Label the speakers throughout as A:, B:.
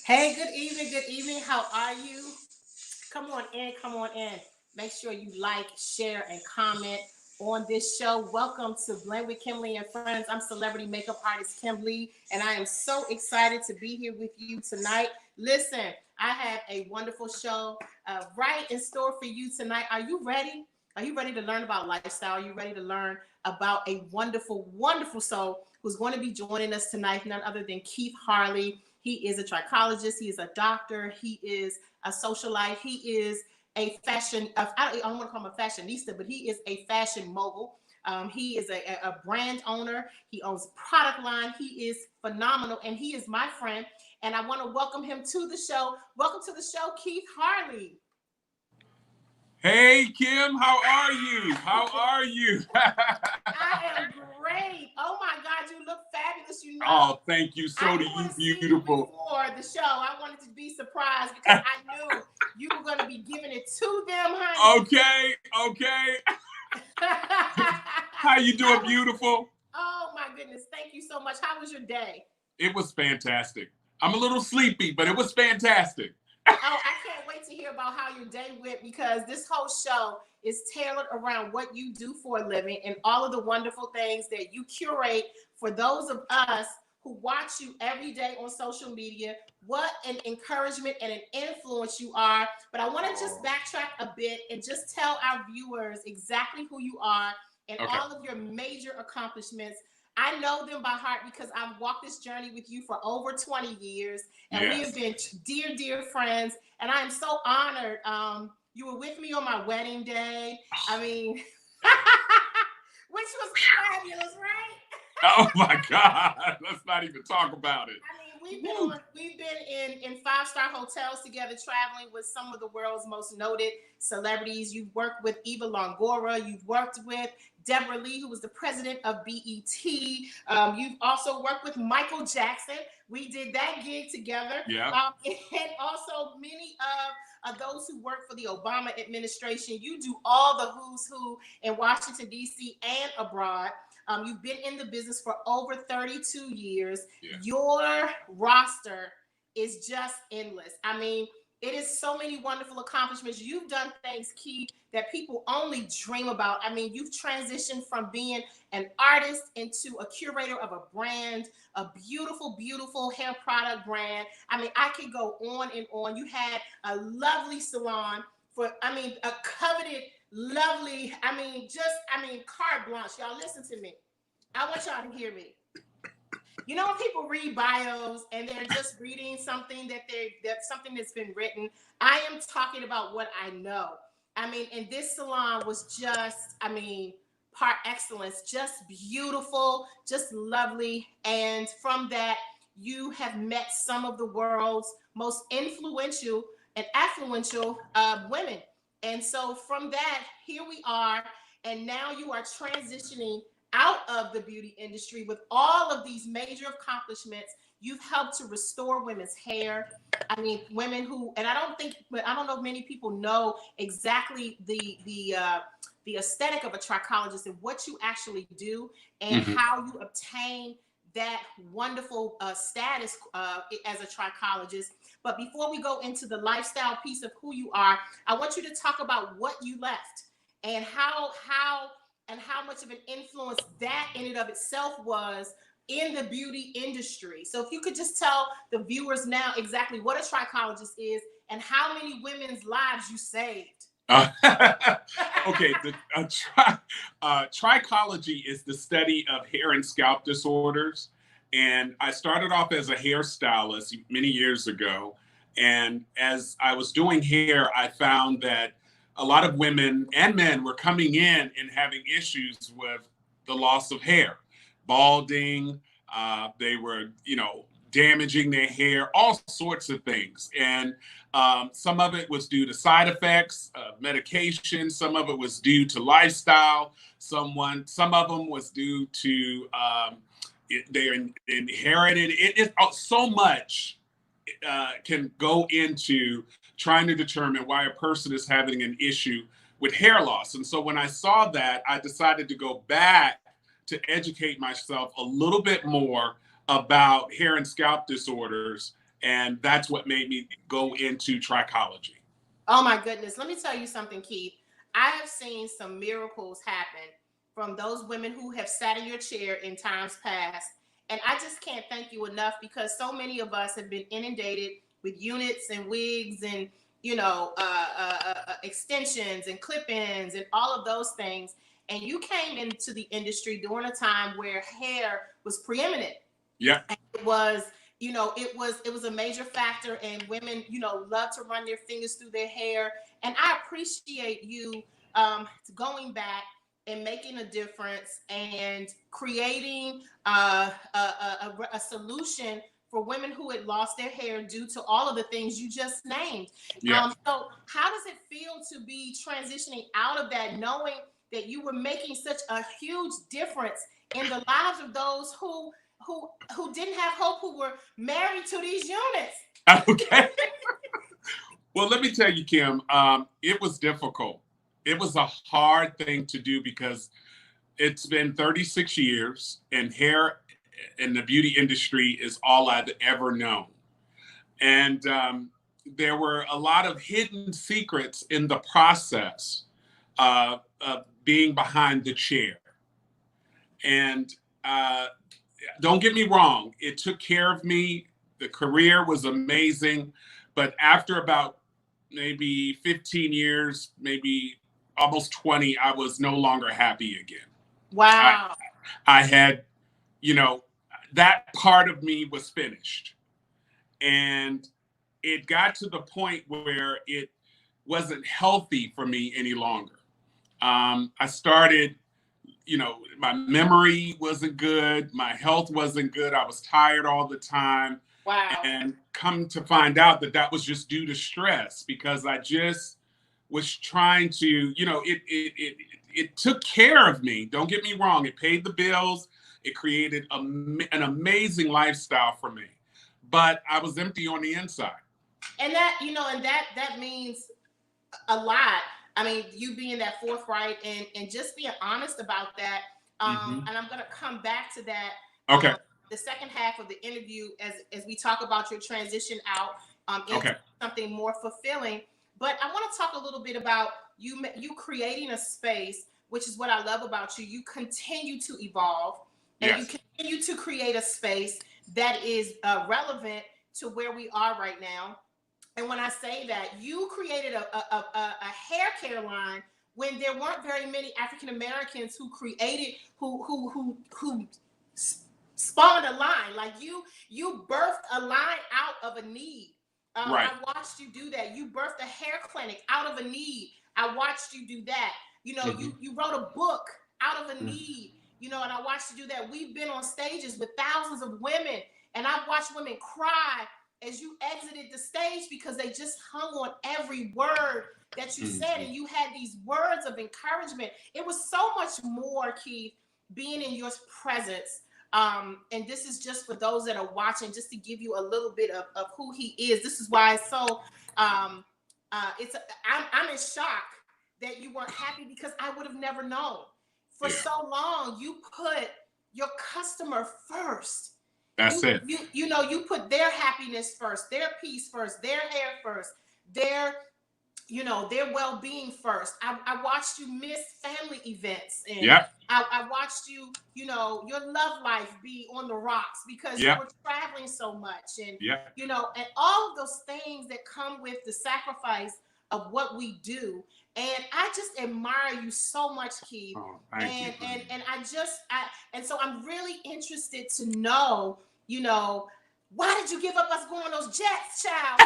A: Hey, good evening, good evening. How are you? Come on in, come on in. Make sure you like, share, and comment on this show. Welcome to Blend with Kimberly and Friends. I'm celebrity makeup artist Kimberly, and I am so excited to be here with you tonight. Listen, I have a wonderful show right in store for you tonight. Are you ready? Are you ready to learn about lifestyle? Are you ready to learn about a wonderful, wonderful soul who's going to be joining us tonight? None other than Keith Harley. He is a trichologist. He is a doctor. He is a socialite. He is a fashion. I don't want to call him a fashionista, but he is a fashion mogul. He is a brand owner. He owns a product line. He is phenomenal, and he is my friend. And I want to welcome him to the show. Welcome to the show, Keith Harley.
B: Hey Kim, how are you? How are you?
A: I am great. Oh my God, you look fabulous. You know.
B: Oh, thank you. So do you, beautiful.
A: Before the show, I wanted to be surprised because I knew you were going to be giving it to them, honey.
B: Okay. How you doing, beautiful?
A: Oh my goodness, thank you so much. How was your day?
B: It was fantastic. I'm a little sleepy, but it was fantastic.
A: Oh, I can't wait to hear about how your day went because this whole show is tailored around what you do for a living and all of the wonderful things that you curate for those of us who watch you every day on social media. What an encouragement and an influence you are. But I want to just backtrack a bit and just tell our viewers exactly who you are and all of your major accomplishments. I know them by heart because I've walked this journey with you for over 20 years, and we have been dear, dear friends. And I am so honored. You were with me on my wedding day. I mean, which was fabulous, right?
B: Oh my God! Let's not even talk about it.
A: I mean, we've been in 5-star hotels together, traveling with some of the world's most noted celebrities. You've worked with Eva Longoria. You've worked with Deborah Lee, who was the president of BET. You've also worked with Michael Jackson. We did that gig together.
B: Yeah.
A: And also many of those who work for the Obama administration. You do all the who's who in Washington, D.C. and abroad. You've been in the business for over 32 years. Yeah. Your roster is just endless. I mean, it is so many wonderful accomplishments. You've done things, Keith, that people only dream about. I mean, you've transitioned from being an artist into a curator of a brand, a beautiful, beautiful hair product brand. I mean, I could go on and on. You had a lovely salon for, a coveted, lovely, carte blanche. Y'all listen to me. I want y'all to hear me. You know when people read bios and they're just reading something that's something that's been written? I am talking about what I know. I mean, and this salon was just, par excellence, just beautiful, just lovely. And from that, you have met some of the world's most influential and affluential women. And so from that, here we are. And now you are transitioning out of the beauty industry with all of these major accomplishments. You've helped to restore women's hair. I mean, women who, and I don't know if many people know exactly the aesthetic of a trichologist and what you actually do and how you obtain that wonderful status as a trichologist. But before we go into the lifestyle piece of who you are, I want you to talk about what you left and how much of an influence that in and of itself was in the beauty industry. So if you could just tell the viewers now exactly what a trichologist is and how many women's lives you saved.
B: Okay, trichology is the study of hair and scalp disorders. And I started off as a hairstylist many years ago. And as I was doing hair, I found that a lot of women and men were coming in and having issues with the loss of hair, balding. They were, damaging their hair, all sorts of things. And some of it was due to side effects, medication. Some of it was due to lifestyle. Some of them was due to they inherited. So much can go into trying to determine why a person is having an issue with hair loss. And so when I saw that, I decided to go back to educate myself a little bit more about hair and scalp disorders And that's what made me go into trichology.
A: Oh my goodness. Let me tell you something, Keith. I have seen some miracles happen from those women who have sat in your chair in times past. And I just can't thank you enough, because so many of us have been inundated with units and wigs and, extensions and clip-ins and all of those things. And you came into the industry during a time where hair was preeminent.
B: Yeah.
A: It was, it was a major factor, and women, love to run their fingers through their hair. And I appreciate you going back and making a difference and creating a solution for women who had lost their hair due to all of the things you just named.
B: Yeah.
A: So how does it feel to be transitioning out of that, knowing that you were making such a huge difference in the lives of those who didn't have hope, who were married to these units?
B: Okay. Well, let me tell you, Kim, it was difficult. It was a hard thing to do because it's been 36 years, and hair in the beauty industry is all I've ever known. And there were a lot of hidden secrets in the process of being behind the chair. And don't get me wrong, it took care of me. The career was amazing. But after about maybe 15 years, maybe almost 20, I was no longer happy again.
A: Wow.
B: I had, that part of me was finished. And it got to the point where it wasn't healthy for me any longer. I started, my memory wasn't good. My health wasn't good. I was tired all the time.
A: Wow.
B: And come to find out that was just due to stress, because I just was trying to, it took care of me. Don't get me wrong. It paid the bills. It created an amazing lifestyle for me, but I was empty on the inside.
A: And that, that means a lot. I mean, you being that forthright and just being honest about that. And I'm going to come back to that.
B: Okay.
A: The second half of the interview, as we talk about your transition out into something more fulfilling. But I want to talk a little bit about you creating a space, which is what I love about you. You continue to evolve, and you continue to create a space that is relevant to where we are right now. And when I say that, you created a hair care line when there weren't very many African Americans who created, who spawned a line. Like you birthed a line out of a need.
B: Right.
A: I watched you do that. You birthed a hair clinic out of a need. I watched you do that. You wrote a book out of a need. And I watched you do that. We've been on stages with thousands of women, and I've watched women cry as you exited the stage because they just hung on every word that you said, and you had these words of encouragement. It was so much more, Keith, being in your presence. And this is just for those that are watching, just to give you a little bit of who he is. This is why it's so, I'm in shock that you weren't happy, because I would have never known. For so long, you put your customer first.
B: That's it.
A: You put their happiness first, their peace first, their hair first, their well-being first. I watched you miss family events, and I watched you, your love life be on the rocks because you were traveling so much, and and all of those things that come with the sacrifice of what we do. And I just admire you so much, Keith.
B: Oh, thank you.
A: And so I'm really interested to know, why did you give up us going on those jets, child?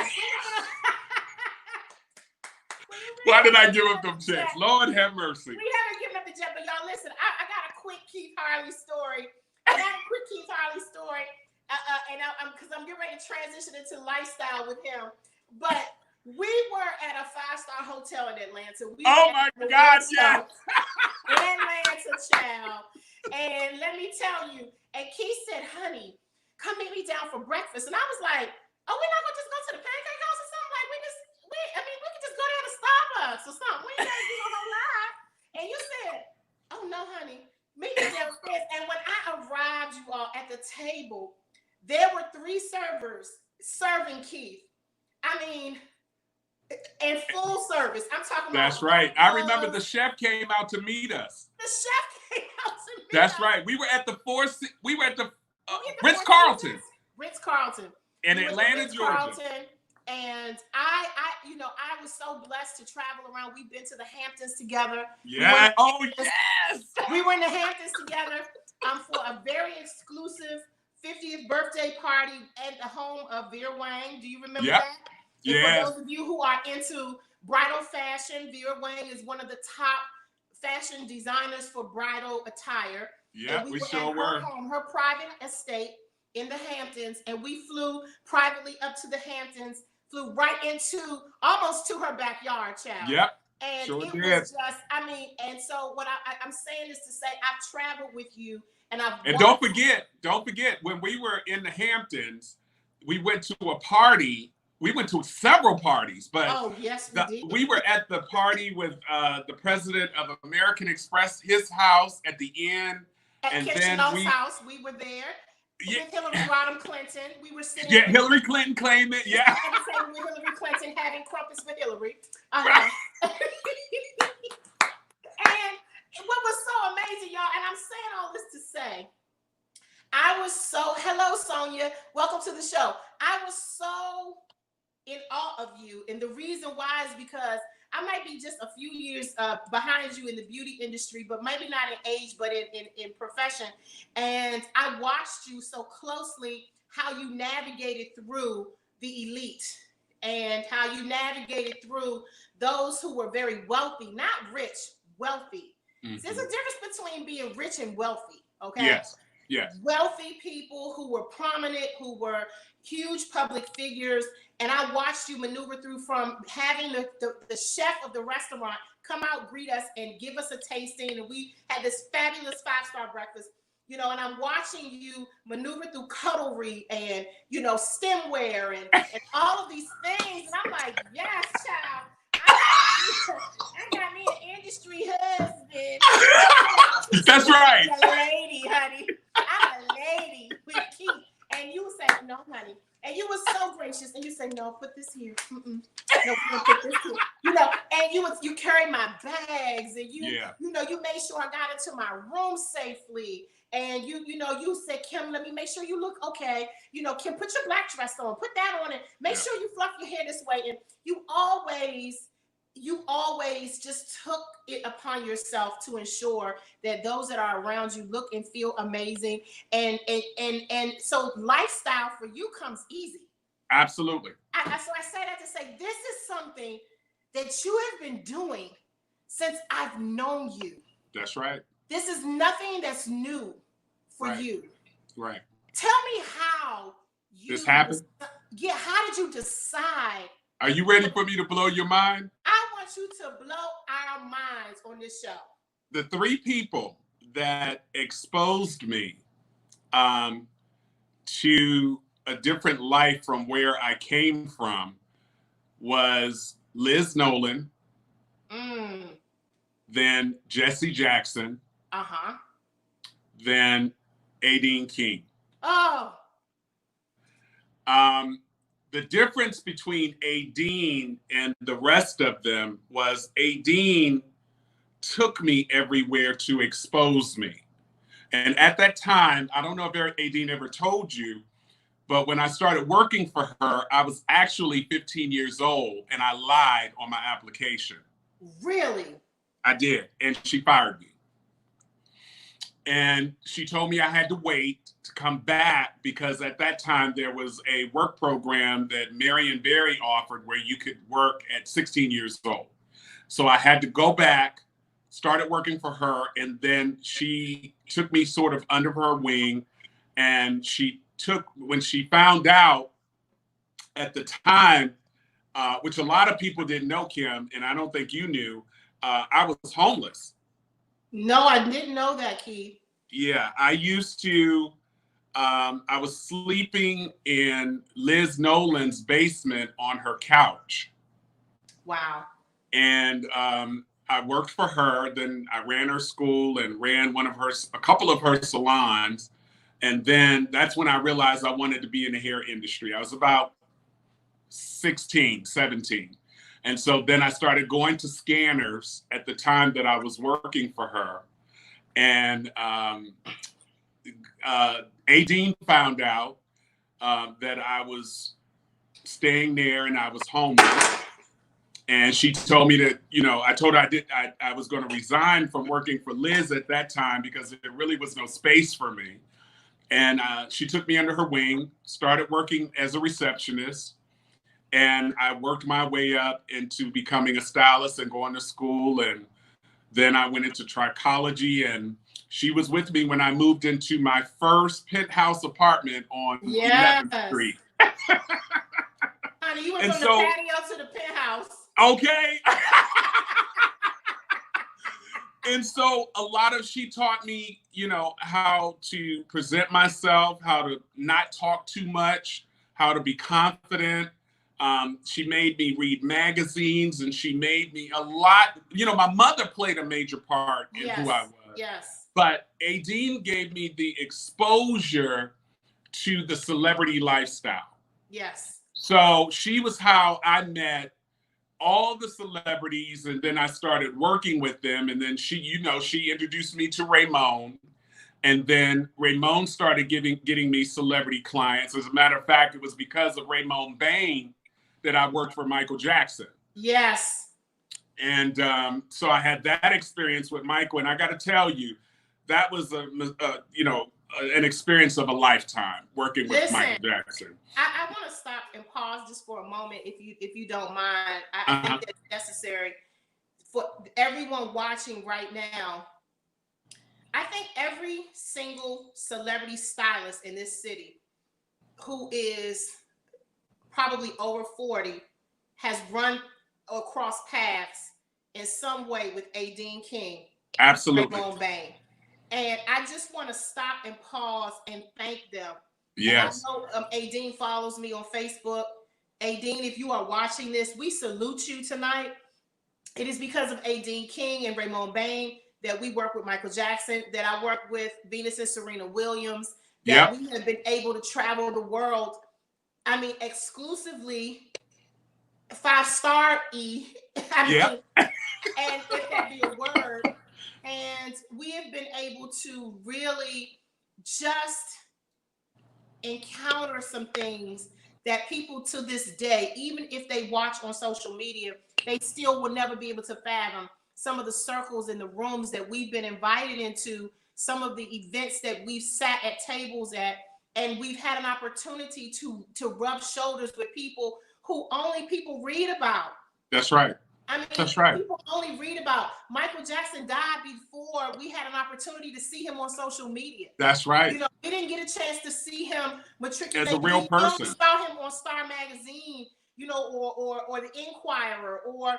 B: Why did I give up them jets? Lord have mercy.
A: We haven't given up the jet, but y'all listen, I got a quick Keith Harley story. Because I'm getting ready to transition into lifestyle with him. But we were at a 5-star hotel in Atlanta.
B: Oh my God, yeah.
A: In Atlanta, child. And let me tell you, and Keith said, honey, come meet me down for breakfast. And I was like, oh, we're not going to just go to the Pancake House or something? Like, we can just go down to Starbucks or something. We ain't got to do a whole lot. And you said, oh, no, honey, meet me downstairs. And when I arrived, you all, at the table, there were 3 servers serving Keith. I mean, in full service. I'm talking about.
B: That's right. I remember the chef came out to meet us.
A: The chef came out to meet us.
B: That's right. We were at the Ritz
A: Four
B: Carlton.
A: Seasons? Ritz-Carlton.
B: In
A: We went to
B: Atlanta, Georgia.
A: Ritz-Carlton, and I was so blessed to travel around. We've been to the Hamptons together.
B: Yeah. Oh, yes.
A: We were in the Hamptons together for a very exclusive 50th birthday party at the home of Vera Wang. Do you remember that?
B: Yeah.
A: For those of you who are into bridal fashion, Vera Wang is one of the top fashion designers for bridal attire.
B: Yeah, we sure
A: were.
B: were.
A: Home, her private estate in the Hamptons, and we flew privately up to the Hamptons, flew right into almost to her backyard, child.
B: Yep.
A: And
B: sure
A: it
B: did.
A: was just, and so what I'm saying is to say I've traveled with you, and
B: don't forget when we were in the Hamptons, we went to a party. We went to several parties, but
A: oh yes,
B: we were at the party with the president of American Express, his house at the end.
A: At Kitchener's house, we were there.
B: Yeah.
A: With Hillary Rodham Clinton, we were sitting.
B: Yeah, Hillary Clinton claimed it. Yeah.
A: With Hillary Clinton having crumpets for Hillary.
B: Right.
A: And what was so amazing, y'all, and I'm saying all this to say, hello, Sonia. Welcome to the show. I was so in awe of you. And the reason why is because I might be just a few years behind you in the beauty industry, but maybe not in age, but in profession. And I watched you so closely, how you navigated through the elite and how you navigated through those who were very wealthy, not rich, wealthy. Mm-hmm. There's a difference between being rich and wealthy, okay?
B: Yes, yes.
A: Wealthy people who were prominent, who were huge public figures, and I watched you maneuver through from having the chef of the restaurant come out, greet us, and give us a tasting, and we had this fabulous 5-star breakfast, and I'm watching you maneuver through cutlery and, stemware and all of these things, and I'm like, yes, child, I got me an industry husband.
B: That's right.
A: I'm a lady, honey. I'm a lady with Keith. And you would say, no, honey. And you were so gracious. And you say, no, put this here. No, put this here. And you carry my bags. And you made sure I got into my room safely. And you said, Kim, let me make sure you look okay. Kim, put your black dress on. Put that on and make sure you fluff your hair this way. And you always just took it upon yourself to ensure that those that are around you look and feel amazing. And so lifestyle for you comes easy.
B: Absolutely.
A: So I say that to say, this is something that you have been doing since I've known you.
B: That's right.
A: This is nothing that's new for you.
B: Right.
A: Tell me how
B: this happened.
A: How did you decide?
B: Are you ready for me to blow your mind?
A: I want you to blow our minds on this show.
B: The 3 people that exposed me to a different life from where I came from was Liz Nolan, then Jesse Jackson, then Adine King.
A: Oh.
B: The difference between Adine and the rest of them was Adine took me everywhere to expose me. And at that time, I don't know if Adine ever told you, but when I started working for her, I was actually 15 years old and I lied on my application.
A: Really?
B: I did. And she fired me. And she told me I had to wait to come back because at that time there was a work program that Marion Barry offered where you could work at 16 years old. So I had to go back, started working for her, and then she took me sort of under her wing. And when she found out at the time, which a lot of people didn't know, Kim, and I don't think you knew, I was homeless.
A: No, I didn't know that, Keith.
B: Yeah, I was sleeping in Liz Nolan's basement on her couch.
A: Wow.
B: And I worked for her. Then I ran her school and ran a couple of her salons. And then that's when I realized I wanted to be in the hair industry. I was about 16, 17. And so then I started going to scanners at the time that I was working for her. And Adine found out that I was staying there and I was homeless. And she told me that, I told her I was going to resign from working for Liz at that time because there really was no space for me. And she took me under her wing, started working as a receptionist. And I worked my way up into becoming a stylist and going to school. And then I went into trichology, and she was with me when I moved into my first penthouse apartment on 11th Street.
A: Honey, you went from the patio to the penthouse.
B: Okay. And so she taught me, how to present myself, how to not talk too much, how to be confident. She made me read magazines, and she made me a lot. My mother played a major part in who I was.
A: Yes.
B: But Adine gave me the exposure to the celebrity lifestyle.
A: Yes.
B: So she was how I met all the celebrities, and then I started working with them. And then she introduced me to Raymond. And then Raymond started getting me celebrity clients. As a matter of fact, it was because of Raymond Bain that I worked for Michael Jackson.
A: Yes.
B: And so I had that experience with Michael. And I got to tell you, that was an experience of a lifetime working with Michael Jackson.
A: I want to stop and pause just for a moment, if you don't mind. I think that's necessary for everyone watching right now. I think every single celebrity stylist in this city who is probably over 40 has run across paths in some way with Adine King.
B: Absolutely.
A: Raymond Bain. And I just want to stop and pause and thank them.
B: Yes.
A: And I know Adine follows me on Facebook. Adine, if you are watching this, we salute you tonight. It is because of Adine King and Raymond Bain that we work with Michael Jackson, that I work with Venus and Serena Williams, that we have been able to travel the world. I mean, exclusively 5-star E. And if that be a word. And we have been able to really just encounter some things that people to this day, even if they watch on social media, they still will never be able to fathom some of the circles and the rooms that we've been invited into, some of the events that we've sat at tables at, and we've had an opportunity to rub shoulders with people who only people read about.
B: That's right.
A: I mean,
B: that's right.
A: People only read about Michael Jackson died before we had an opportunity to see him on social media.
B: That's right.
A: We didn't get a chance to see him matriculate
B: as a real person.
A: We saw him on Star Magazine, or the Inquirer, or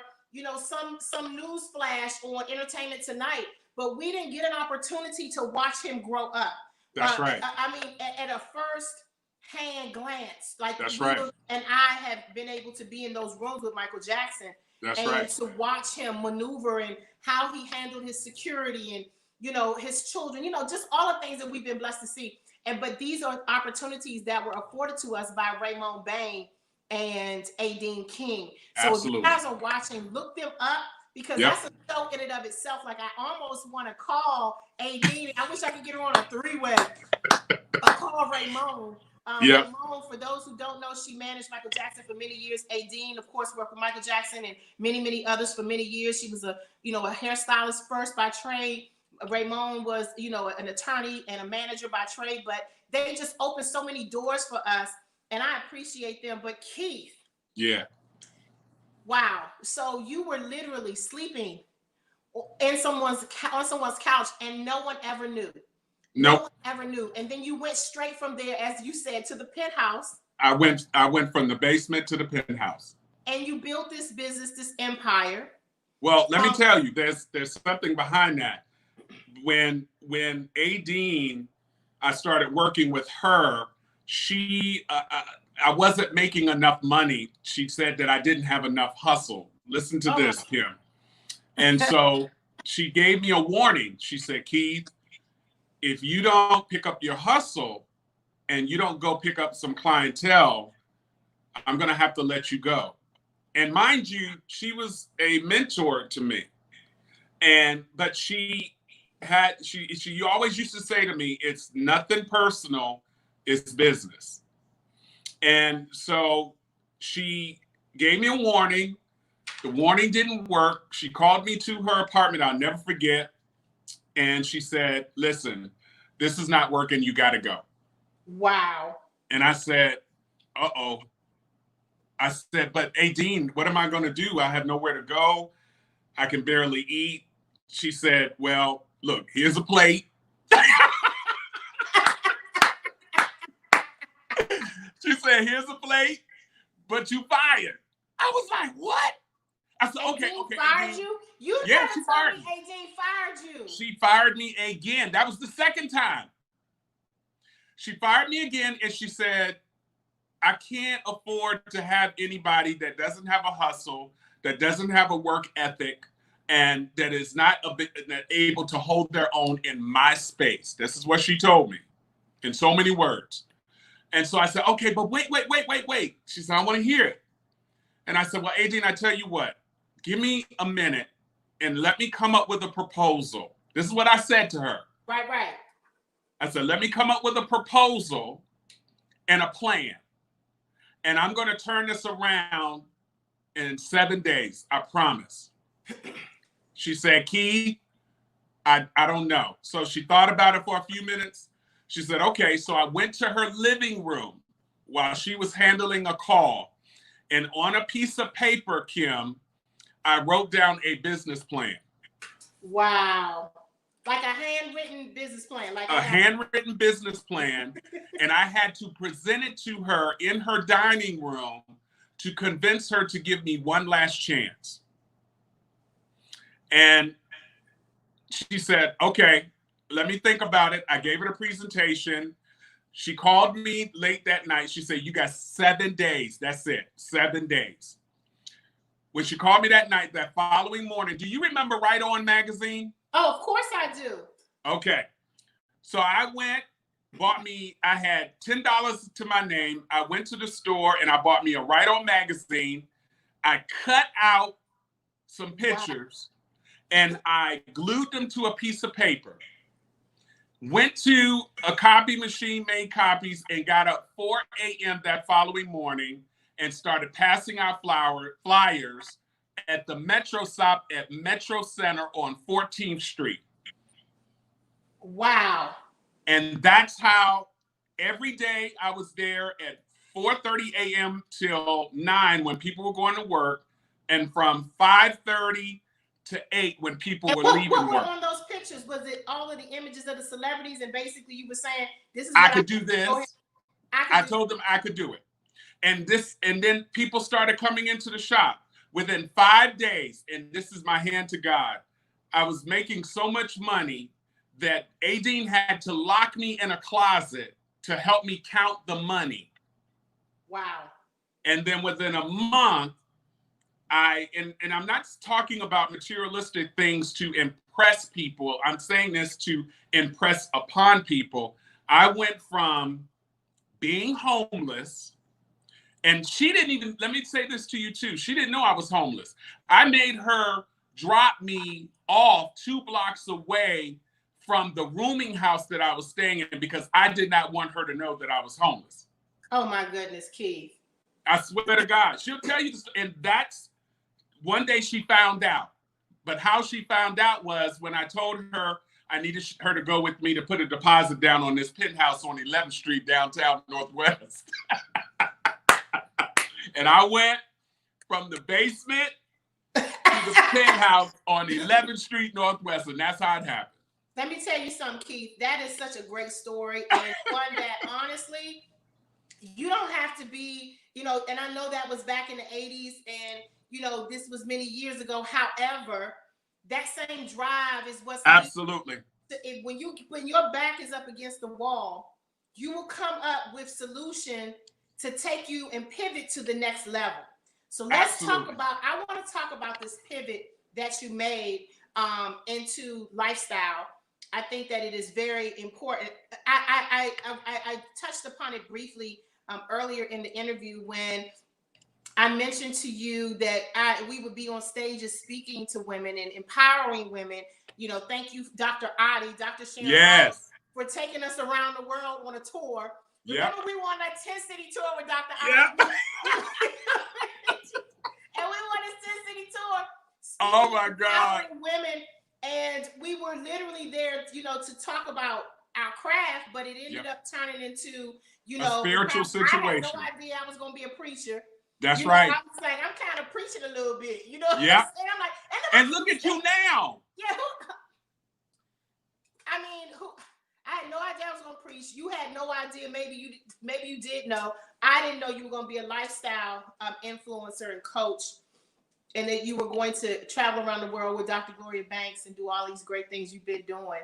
A: some news flash on Entertainment Tonight. But we didn't get an opportunity to watch him grow up.
B: That's right.
A: I mean, at a first-hand glance, like
B: that's right.
A: And I have been able to be in those rooms with Michael Jackson.
B: That's
A: and
B: right.
A: to watch him maneuver and how he handled his security and his children, just all the things that we've been blessed to see. But these are opportunities that were afforded to us by Raymond Bain and Adine King. So
B: Absolutely.
A: if you guys are watching, look them up, because that's a show in and of itself. Like, I almost want to call Adine. I wish I could get her on a 3-way. Call Raymond. Raymond, for those who don't know, she managed Michael Jackson for many years. Adine, of course, worked with Michael Jackson and many, many others for many years. She was a hairstylist first by trade. Raymond was, an attorney and a manager by trade, but they just opened so many doors for us, and I appreciate them. But Keith.
B: Yeah.
A: Wow. So you were literally sleeping on someone's couch, and no one ever knew.
B: No
A: one ever knew. And then you went straight from there, as you said, to the penthouse.
B: I went from the basement to the penthouse.
A: And you built this business, this empire.
B: Well, let me tell you, there's something behind that. When Adine, I started working with her, she I wasn't making enough money. She said that I didn't have enough hustle. Listen to this, Kim. And so she gave me a warning. She said, Keith, if you don't pick up your hustle and you don't go pick up some clientele, I'm going to have to let you go. And mind you, she was a mentor to me. But she always used to say to me, it's nothing personal, it's business. And so she gave me a warning. The warning didn't work. She called me to her apartment, I'll never forget. And she said, listen, this is not working, you got to go.
A: Wow.
B: And I said, uh-oh. I said, but Dean, what am I going to do? I have nowhere to go. I can barely eat. She said, well, look, here's a plate. She said, here's a plate, but you fired. I was like, what? I said, okay.
A: Fired you? You
B: yeah, she fired
A: me. Dean fired you.
B: She fired me again. That was the second time. She fired me again, and she said, I can't afford to have anybody that doesn't have a hustle, that doesn't have a work ethic, and that is not able to hold their own in my space. This is what she told me in so many words. And so I said, okay, but wait. She said, I want to hear it. And I said, well, Dean, I tell you what, give me a minute and let me come up with a proposal. This is what I said to her.
A: Right.
B: I said, let me come up with a proposal and a plan. And I'm going to turn this around in 7 days. I promise. She said, Key, I don't know. So she thought about it for a few minutes. She said, okay. So I went to her living room while she was handling a call. And on a piece of paper, Kim, I wrote down a business plan.
A: Wow. Like a handwritten business plan. Like
B: a handwritten business plan. And I had to present it to her in her dining room to convince her to give me one last chance. And she said, okay, let me think about it. I gave her a presentation. She called me late that night. She said, you got 7 days. That's it. 7 days. When she called me that night, that following morning, do you remember Right On magazine?
A: Oh, of course I do.
B: Okay. So I went, I had $10 to my name. I went to the store and I bought me a Right On magazine. I cut out some pictures and I glued them to a piece of paper. Went to a copy machine, made copies, and got up 4 a.m. that following morning and started passing out flyers at the Metro stop at Metro Center on 14th Street.
A: Wow. And
B: that's how every day I was there at 4:30 a.m. till 9 when people were going to work, and from 5:30 to 8 when people were leaving work.
A: What were on those pictures? Was it all of the images of the celebrities, and basically you were saying, this is
B: what I could do this. I told them I could do it. And then people started coming into the shop. Within 5 days, and this is my hand to God, I was making so much money that Dean had to lock me in a closet to help me count the money.
A: Wow.
B: And then within a month, and I'm not talking about materialistic things to impress people. I'm saying this to impress upon people. I went from being homeless, and she didn't even, let me say this to you too, she didn't know I was homeless. I made her drop me off 2 blocks away from the rooming house that I was staying in because I did not want her to know that I was homeless.
A: Oh my goodness, Keith.
B: I swear to God, she'll tell you this, and that's, one day she found out. But how she found out was when I told her I needed her to go with me to put a deposit down on this penthouse on 11th Street, downtown Northwest. And I went from the basement to the penthouse on 11th Street Northwest, and that's how it happened.
A: Let me tell you something, Keith. That is such a great story, and one that honestly, you don't have to be, and I know that was back in the 80s, and this was many years ago. However, that same drive is what's
B: absolutely.
A: When your back is up against the wall, you will come up with solution to take you and pivot to the next level. So let's talk about, I want to talk about this pivot that you made into lifestyle. I think that it is very important. I touched upon it briefly earlier in the interview when I mentioned to you that we would be on stages speaking to women and empowering women. You know, thank you, Dr. Adi, Dr. Sharon Adi,
B: Yes.
A: for taking us around the world on a tour.
B: Yep.
A: Remember, we were on that 10 city tour with Dr.
B: Yep.
A: Adi. And we were on this 10 city tour.
B: Oh my God.
A: Women, and we were literally there, you know, to talk about our craft, but it ended up turning into, you know,
B: a spiritual situation.
A: I had no idea I was going to be a preacher.
B: That's right.
A: I was like, I'm kind of preaching a little bit, you know.
B: Yeah.
A: And I'm like,
B: and look at you now.
A: Yeah. I mean, I had no idea I was going to preach. You had no idea. Maybe you did know. I didn't know you were going to be a lifestyle influencer and coach, and that you were going to travel around the world with Dr. Gloria Banks and do all these great things you've been doing.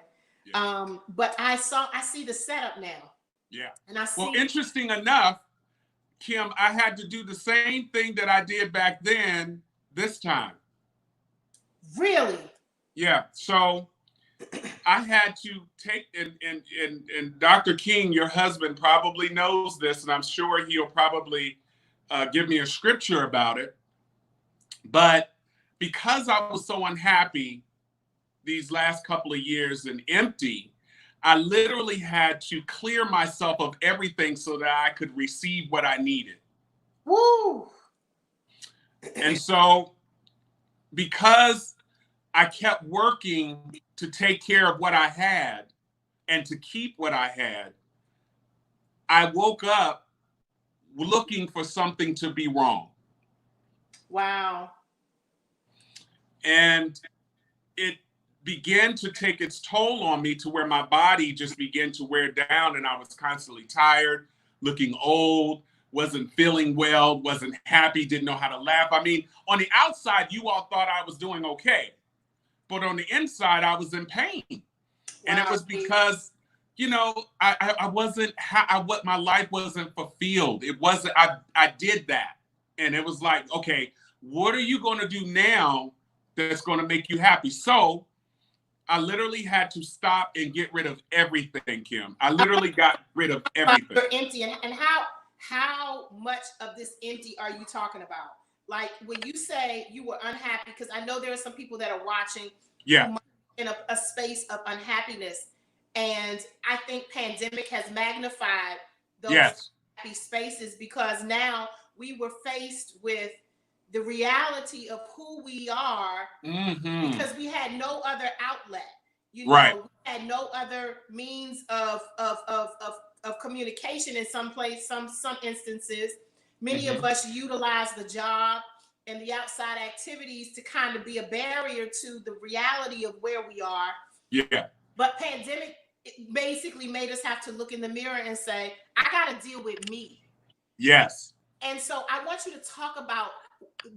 A: Yeah. But I see the setup now.
B: Yeah.
A: And I see.
B: Well, interesting enough, Kim, I had to do the same thing that I did back then this time.
A: Really?
B: Yeah. So I had to take, and Dr. King, your husband, probably knows this, and I'm sure he'll probably give me a scripture about it. But because I was so unhappy these last couple of years and empty, I literally had to clear myself of everything so that I could receive what I needed.
A: Woo!
B: And so because I kept working to take care of what I had and to keep what I had, I woke up looking for something to be wrong.
A: Wow.
B: And it began to take its toll on me to where my body just began to wear down, and I was constantly tired, looking old, wasn't feeling well, wasn't happy, didn't know how to laugh. I mean, on the outside, you all thought I was doing okay. But on the inside, I was in pain. Wow. And it was because, you know, I wasn't, what my life wasn't fulfilled. It wasn't, I did that. And it was like, okay, what are you going to do now that's going to make you happy? So I literally had to stop and get rid of everything, Kim. I literally got rid of everything.
A: You're empty. And how much of this empty are you talking about? Like when you say you were unhappy, because I know there are some people that are watching in a space of unhappiness. And I think pandemic has magnified those happy spaces, because now we were faced with the reality of who we are, because we had no other outlet. You know, we had no other means of communication in some instances. Many of us utilize the job and the outside activities to kind of be a barrier to the reality of where we are.
B: Yeah.
A: But pandemic basically made us have to look in the mirror and say, I got to deal with me.
B: Yes.
A: And so I want you to talk about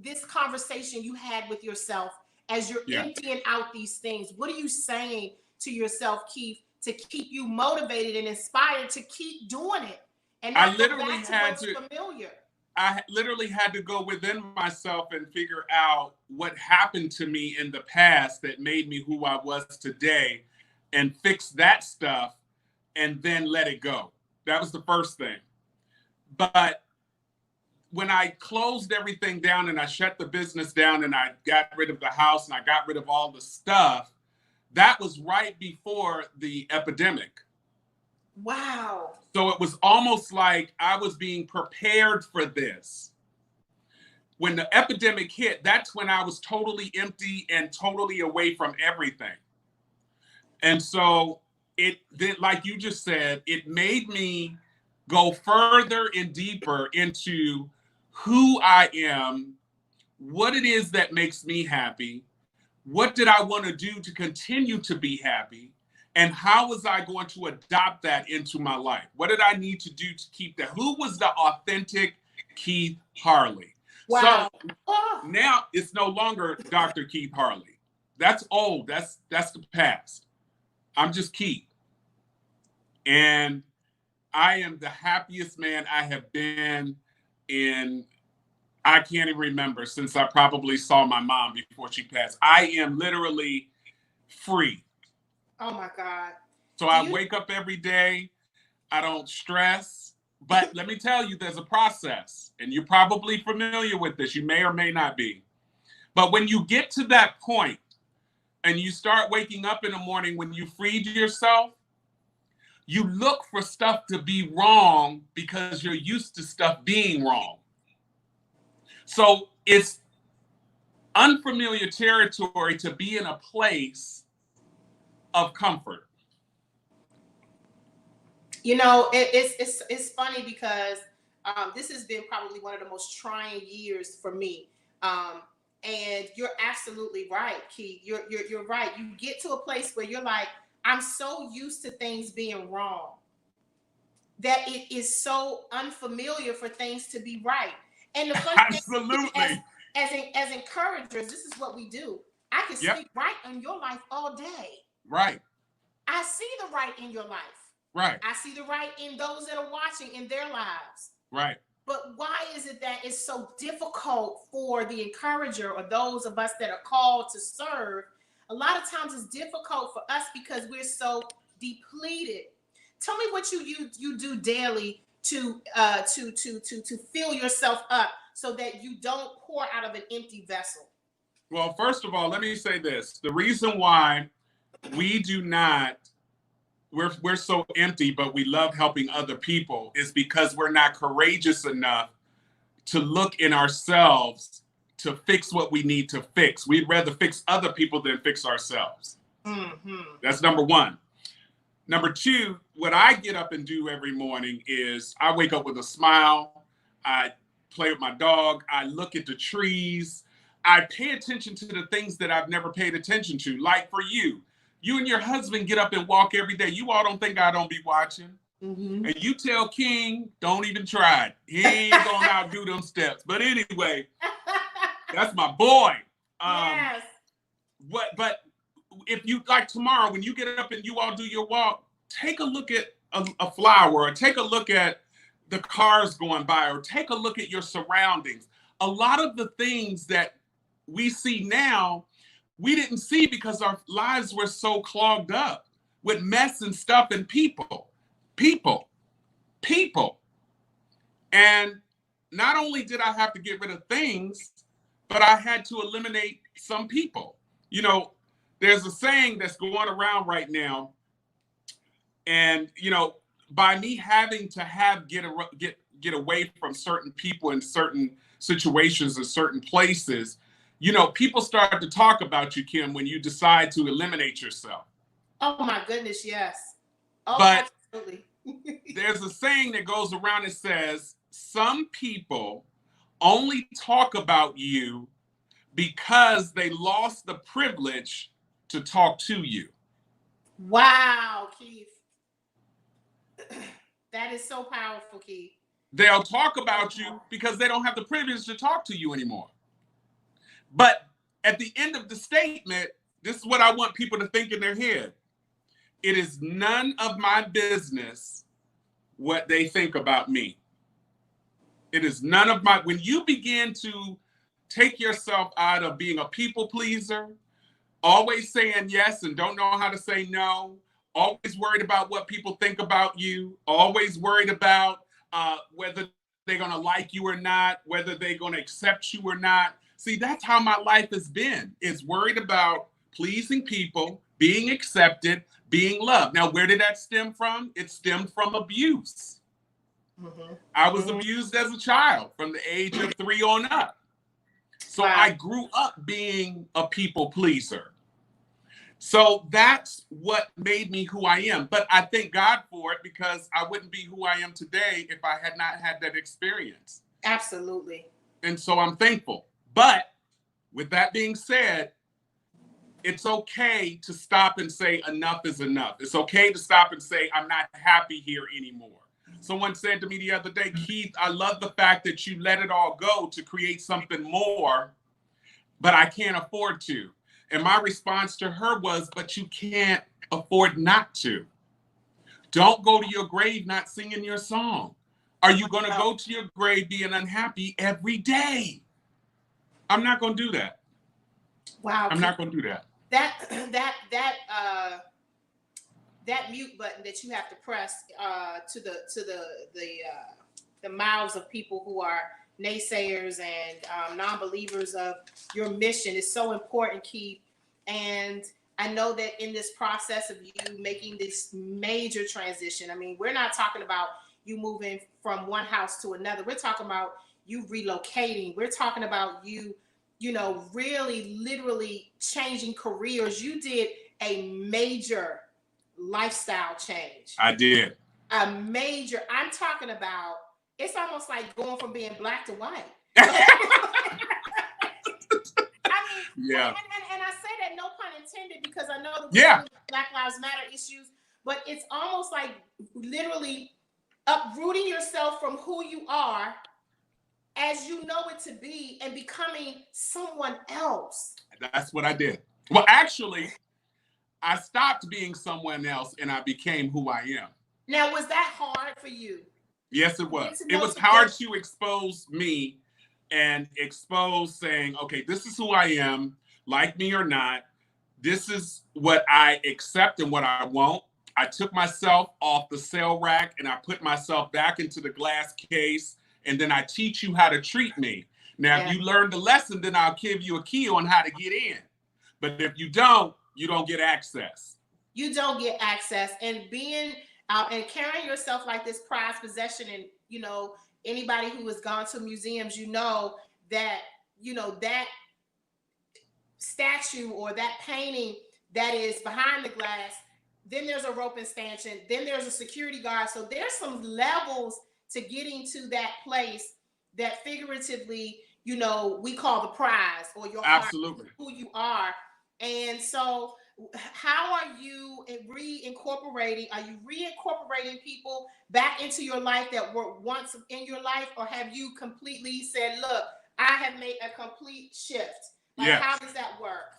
A: this conversation you had with yourself as you're emptying out these things. What are you saying to yourself, Keith, to keep you motivated and inspired to keep doing it? And not go back to what's familiar.
B: I literally had to go within myself and figure out what happened to me in the past that made me who I was today, and fix that stuff and then let it go. That was the first thing. But when I closed everything down and I shut the business down and I got rid of the house and I got rid of all the stuff, that was right before the epidemic.
A: Wow.
B: So it was almost like I was being prepared for this. When the epidemic hit, that's when I was totally empty and totally away from everything. And so it then, like you just said, it made me go further and deeper into who I am, what it is that makes me happy, what did I want to do to continue to be happy, and how was I going to adopt that into my life? What did I need to do to keep that? Who was the authentic Keith Harley?
A: Wow.
B: So now it's no longer Dr. Keith Harley. That's old. That's the past. I'm just Keith. And I am the happiest man I have been in, I can't even remember, since I probably saw my mom before she passed. I am literally free.
A: Oh my God.
B: So
A: Do
B: I
A: you?
B: wake up every day. I don't stress. But let me tell you, there's a process, and you're probably familiar with this. You may or may not be. But when you get to that point and you start waking up in the morning, when you freed yourself, you look for stuff to be wrong because you're used to stuff being wrong. So it's unfamiliar territory to be in a place of comfort.
A: You know, it's funny because this has been probably one of the most trying years for me. Um, and you're absolutely right, Keith. You're right. You get to a place where you're like, I'm so used to things being wrong that it is so unfamiliar for things to be right. And the funny thing,
B: Absolutely.
A: as encouragers, this is what we do. I can
B: Yep.
A: speak right in your life all day.
B: Right.
A: I see the right in your life.
B: Right.
A: I see the right in those that are watching in their lives.
B: Right.
A: But why is it that it's so difficult for the encourager or those of us that are called to serve? A lot of times it's difficult for us because we're so depleted. Tell me what you do daily to fill yourself up so that you don't pour out of an empty vessel.
B: Well, first of all, let me say this. The reason why we do not we're so empty, but we love helping other people is because we're not courageous enough to look in ourselves to fix what we need to fix. We'd rather fix other people than fix ourselves.
A: Mm-hmm.
B: That's number one. Number two, what I get up and do every morning is I wake up with a smile. I play with my dog. I look at the trees. I pay attention to the things that I've never paid attention to. Like for you, you and your husband get up and walk every day. You all don't think I don't be watching.
A: Mm-hmm.
B: And you tell King, don't even try it. He ain't gonna outdo them steps. But anyway, that's my boy.
A: Yes.
B: But if you like tomorrow, when you get up and you all do your walk, take a look at a flower, or take a look at the cars going by, or take a look at your surroundings. A lot of the things that we see now, we didn't see because our lives were so clogged up with mess and stuff and people. And not only did I have to get rid of things, but I had to eliminate some people. You know, there's a saying that's going around right now, and by me having to get away from certain people in certain situations and certain places, people start to talk about you, Kim, when you decide to eliminate yourself.
A: Oh my goodness, yes. Oh,
B: But
A: absolutely.
B: there's a saying that goes around that says some people only talk about you because they lost the privilege to talk to you.
A: Wow, Keith. That is so powerful, Keith.
B: They'll talk about you because they don't have the privilege to talk to you anymore. But at the end of the statement, this is what I want people to think in their head. It is none of my business what they think about me. It is none of my, when you begin to take yourself out of being a people pleaser, always saying yes and don't know how to say no, always worried about what people think about you, always worried about whether they're going to like you or not, whether they're going to accept you or not. See, that's how my life has been. It's worried about pleasing people, being accepted, being loved. Now, where did that stem from? It stemmed from abuse. Mm-hmm. I was abused as a child from the age of 3 on up. So wow. I grew up being a people pleaser. So that's what made me who I am. But I thank God for it, because I wouldn't be who I am today if I had not had that experience.
A: Absolutely.
B: And so I'm thankful. But with that being said, it's okay to stop and say enough is enough. It's okay to stop and say, I'm not happy here anymore. Someone said to me the other day, Keith, I love the fact that you let it all go to create something more, but I can't afford to. And my response to her was, but you can't afford not to. Don't go to your grave not singing your song. Are you going to go to your grave being unhappy every day? I'm not going to do that.
A: Wow.
B: I'm not going to do that.
A: that mute button that you have to press to the mouths of people who are naysayers and non-believers of your mission is so important, Keith. And I know that in this process of you making this major transition, I mean, we're not talking about you moving from one house to another. We're talking about you relocating. We're talking about you, really literally changing careers. You did a major lifestyle change.
B: I did.
A: I'm talking about, it's almost like going from being black to white.
B: Yeah.
A: And I say that no pun intended, because I know that
B: Yeah.
A: Black Lives Matter issues, but it's almost like literally uprooting yourself from who you are as you know it to be and becoming someone else.
B: That's what I did. Well, actually, I stopped being someone else and I became who I am.
A: Now, was that hard for you?
B: Yes, it was. It was hard to expose me and expose saying, okay, this is who I am, like me or not. This is what I accept and what I won't. I took myself off the sale rack and I put myself back into the glass case, and then I teach you how to treat me. Now, if you learn the lesson, then I'll give you a key on how to get in. But if you don't get access.
A: You don't get access. And being out and carrying yourself like this prized possession, and anybody who has gone to museums, that that statue or that painting that is behind the glass, then there's a rope and stanchion, then there's a security guard. So there's some levels to getting to that place that figuratively, we call the prize, or your
B: Absolutely
A: heart, who you are. And so how are you reincorporating? Are you reincorporating people back into your life that were once in your life, or have you completely said, look, I have made a complete shift? Like, how does that work?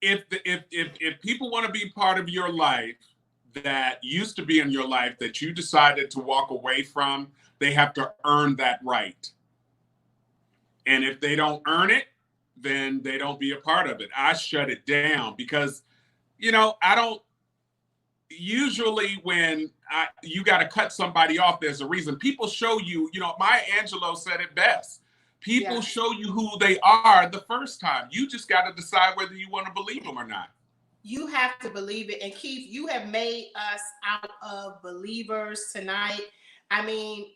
B: If people want to be part of your life that used to be in your life that you decided to walk away from, they have to earn that right. And if they don't earn it, then they don't be a part of it. I shut it down because, I don't usually when you got to cut somebody off, there's a reason. People show you, Maya Angelou said it best. People show you who they are the first time. You just got to decide whether you want to believe them or not.
A: You have to believe it. And Keith, you have made us out of believers tonight. I mean,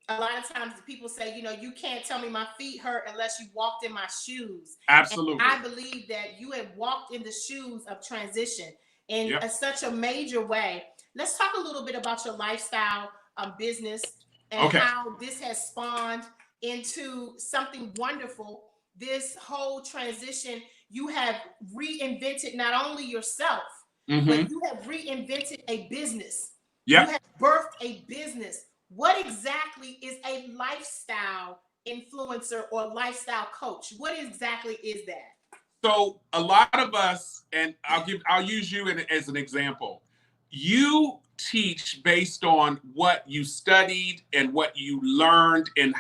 A: a lot of times people say, you can't tell me my feet hurt unless you walked in my shoes.
B: Absolutely.
A: And I believe that you have walked in the shoes of transition in such a major way. Let's talk a little bit about your lifestyle business and how this has spawned into something wonderful. This whole transition, you have reinvented not only yourself, but you have reinvented a business. You have birthed a business. What exactly is a lifestyle influencer or lifestyle coach? What exactly is that?
B: So a lot of us, and I'll use you as an example. You teach based on what you studied and what you learned and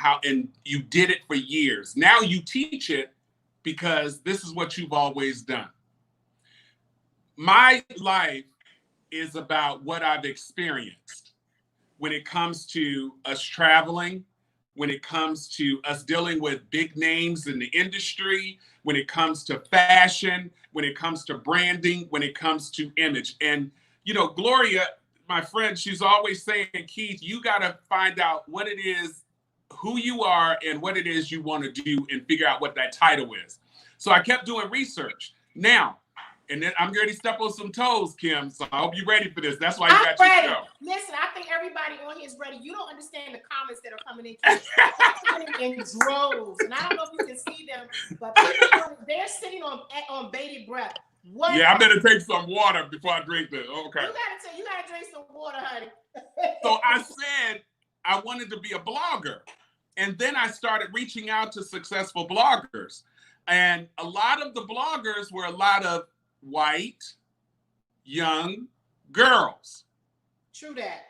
B: you did it for years. Now you teach it because this is what you've always done. My life is about what I've experienced when it comes to us traveling, when it comes to us dealing with big names in the industry, when it comes to fashion, when it comes to branding, when it comes to image. And, Gloria, my friend, she's always saying, Keith, you got to find out what it is, who you are, and what it is you want to do and figure out what that title is. So I kept doing research. Now, and then I'm ready to step on some toes, Kim. So I hope you're ready for this. That's why you got your show.
A: Listen, I think everybody on here is ready. You don't understand the comments that are coming in droves. And I don't know if you can see them, but they're sitting on bated breath.
B: I better take some water before I drink this. Okay.
A: You gotta drink some water, honey.
B: So I said I wanted to be a blogger. And then I started reaching out to successful bloggers. And a lot of the bloggers were a lot of white, young girls.
A: True that.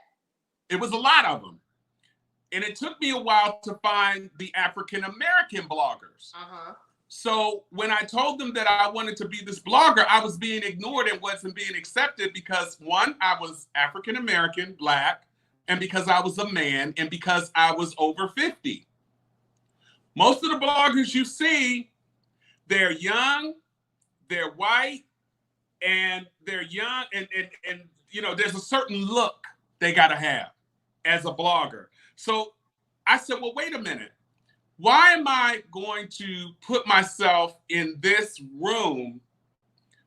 B: It was a lot of them. And it took me a while to find the African American bloggers. So when I told them that I wanted to be this blogger, I was being ignored and wasn't being accepted because, one, I was African American, Black, and because I was a man, and because I was over 50. Most of the bloggers you see, they're young, they're white, and they're young, and you know, there's a certain look they gotta have as a blogger. So I said, well, wait a minute. Why am I going to put myself in this room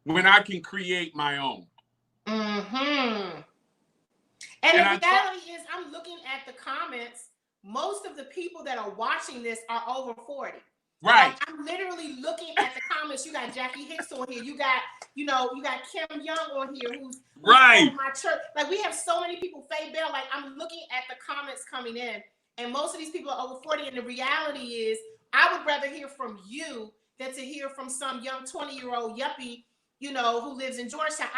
B: when I can create my own?
A: Mm-hmm. And the reality is, I'm looking at the comments. Most of the people that are watching this are over 40.
B: Right.
A: Like, I'm literally looking at the comments. You got Jackie Hicks on here. You got Kim Young on here, who's
B: right.
A: my church. Like, we have so many people. Faye Bell. Like, I'm looking at the comments coming in, and most of these people are over 40. And the reality is, I would rather hear from you than to hear from some young 20-year-old yuppie, you know, who lives in Georgetown.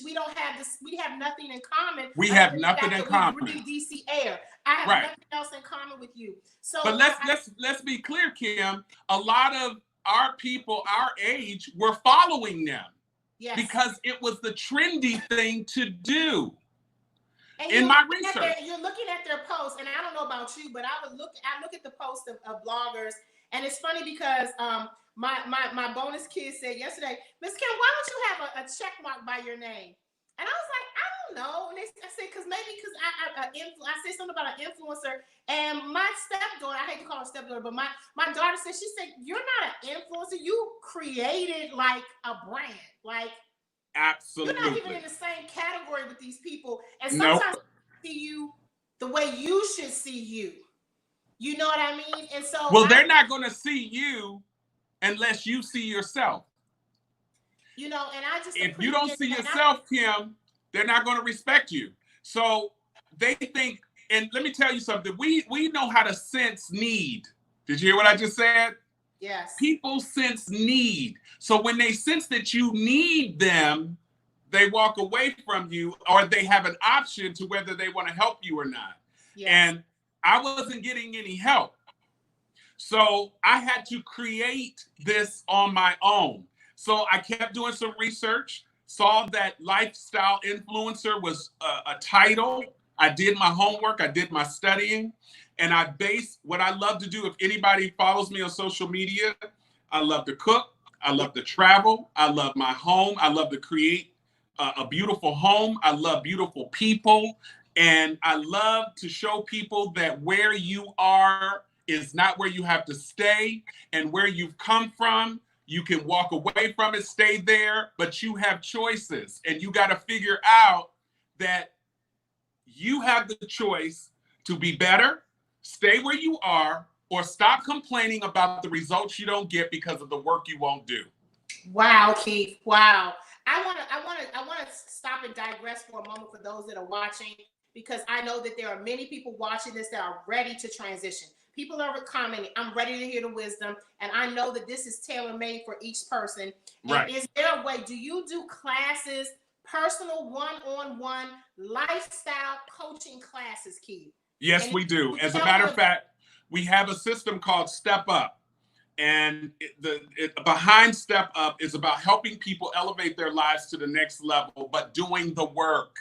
A: We don't have this. We have nothing in common.
B: We have nothing in common.
A: We breathe DC air. I have nothing else in common with you. So,
B: but let's be clear, Kim. A lot of our people, our age, were following them. Yes. Because it was the trendy thing to do.
A: And
B: in my research,
A: you're looking at their posts, and I don't know about you, but I look at the posts of bloggers, and it's funny because my bonus kid said yesterday, Miss Kim, why don't you have a check mark by your name? And I was like, I don't know. And I said, because I said something about an influencer, and my stepdaughter, I hate to call her stepdaughter, but my daughter said, she said, you're not an influencer. You created like a brand. Like,
B: absolutely.
A: You're not even in the same category with these people. And sometimes I see you the way you should see you. You know what I mean? And so
B: they're not going to see you unless you see yourself.
A: You know, and I just,
B: if you don't see yourself, Kim, they're not going to respect you. So they think, and let me tell you something, we know how to sense need. Did you hear what I just said?
A: Yes.
B: People sense need. So when they sense that you need them, they walk away from you, or they have an option to whether they want to help you or not. Yes. And I wasn't getting any help. So I had to create this on my own. So I kept doing some research, saw that lifestyle influencer was a title. I did my homework, I did my studying, and I based what I love to do. If anybody follows me on social media, I love to cook, I love to travel, I love my home, I love to create a beautiful home, I love beautiful people, and I love to show people that where you are is not where you have to stay, and where you've come from, you can walk away from it, stay there, but you have choices, and you got to figure out that you have the choice to be better, stay where you are, or stop complaining about the results you don't get because of the work you won't do.
A: Wow, Keith. Wow. I want to stop and digress for a moment for those that are watching, because I know that there are many people watching this that are ready to transition. People are commenting, I'm ready to hear the wisdom, and I know that this is tailor-made for each person.
B: Right.
A: And is there a way, do you do classes, personal one-on-one lifestyle coaching classes, Keith?
B: Yes, we do. As a matter of fact, we have a system called Step Up. And behind Step Up is about helping people elevate their lives to the next level, but doing the work.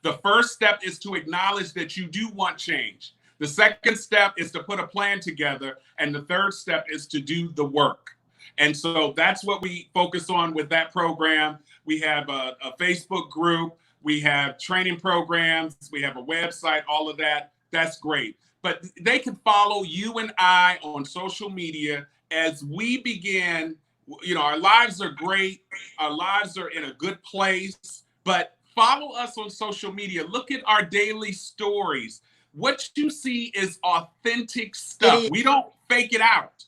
B: The first step is to acknowledge that you do want change. The second step is to put a plan together. And the third step is to do the work. And so that's what we focus on with that program. We have a Facebook group. We have training programs. We have a website, all of that. That's great. But they can follow you and I on social media as we begin. You know, our lives are great. Our lives are in a good place. But follow us on social media. Look at our daily stories. What you see is authentic stuff. We don't fake it out.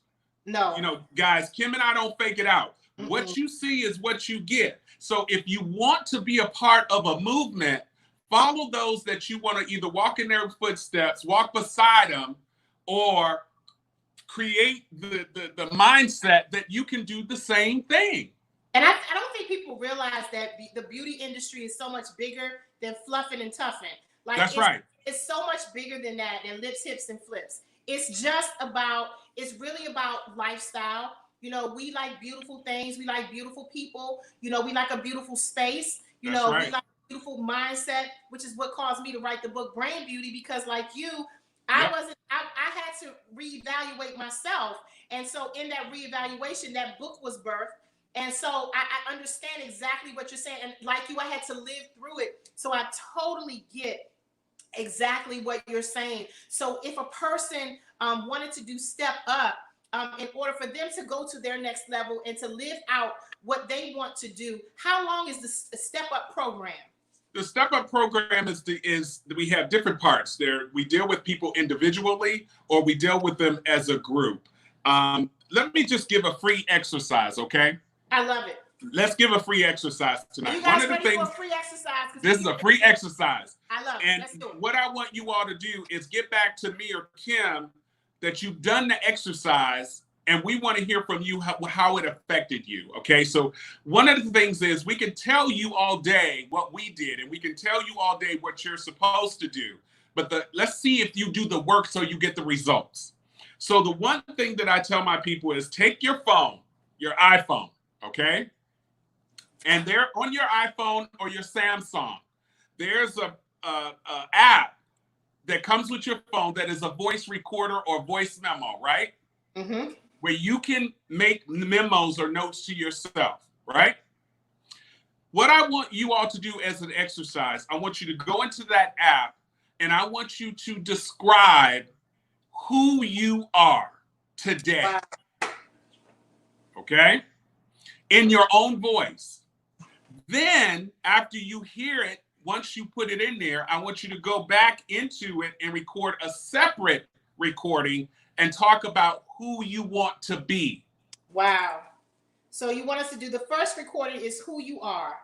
A: No.
B: You know, guys, Kim and I don't fake it out.
A: Mm-hmm.
B: What you see is what you get. So if you want to be a part of a movement, follow those that you want to either walk in their footsteps, walk beside them, or create the mindset that you can do the same thing.
A: And I don't think people realize that the beauty industry is so much bigger than fluffing and tuffing. Like,
B: that's right.
A: It's so much bigger than that, than lips, hips, and flips. It's it's really about lifestyle. You know, we like beautiful things. We like beautiful people. You know, we like a beautiful space. You
B: That's
A: know, we
B: right.
A: like a beautiful mindset, which is what caused me to write the book Brain Beauty, because like you,
B: Yep.
A: I had to reevaluate myself. And so in that reevaluation, that book was birthed. And so I understand exactly what you're saying. And like you, I had to live through it. So I totally get exactly what you're saying. So if a person wanted to do Step Up, in order for them to go to their next level and to live out what they want to do, how long is the Step Up program?
B: The Step Up program is we have different parts there. We deal with people individually, or we deal with them as a group. Let me just give a free exercise, okay?
A: I love it.
B: Let's give a free exercise
A: Are
B: tonight.
A: you guys
B: One of the
A: ready
B: things,
A: for a free exercise?
B: this is a free exercise.
A: I love it.
B: And
A: Let's do it.
B: what I want you all to do is get back to me or Kim that you've done the exercise, and we want to hear from you how it affected you. Okay, so one of the things is we can tell you all day what we did, and we can tell you all day what you're supposed to do. But let's see if you do the work so you get the results. So the one thing that I tell my people is take your phone, your iPhone, okay? And there on your iPhone or your Samsung, there's a app that comes with your phone that is a voice recorder or voice memo, right?
A: Mm-hmm.
B: Where you can make memos or notes to yourself, right? What I want you all to do as an exercise, I want you to go into that app and I want you to describe who you are today.
A: Wow.
B: Okay? In your own voice. Then, after you hear it, once you put it in there, I want you to go back into it and record a separate recording and talk about who you want to be.
A: Wow. So you want us to do the first recording is who you are.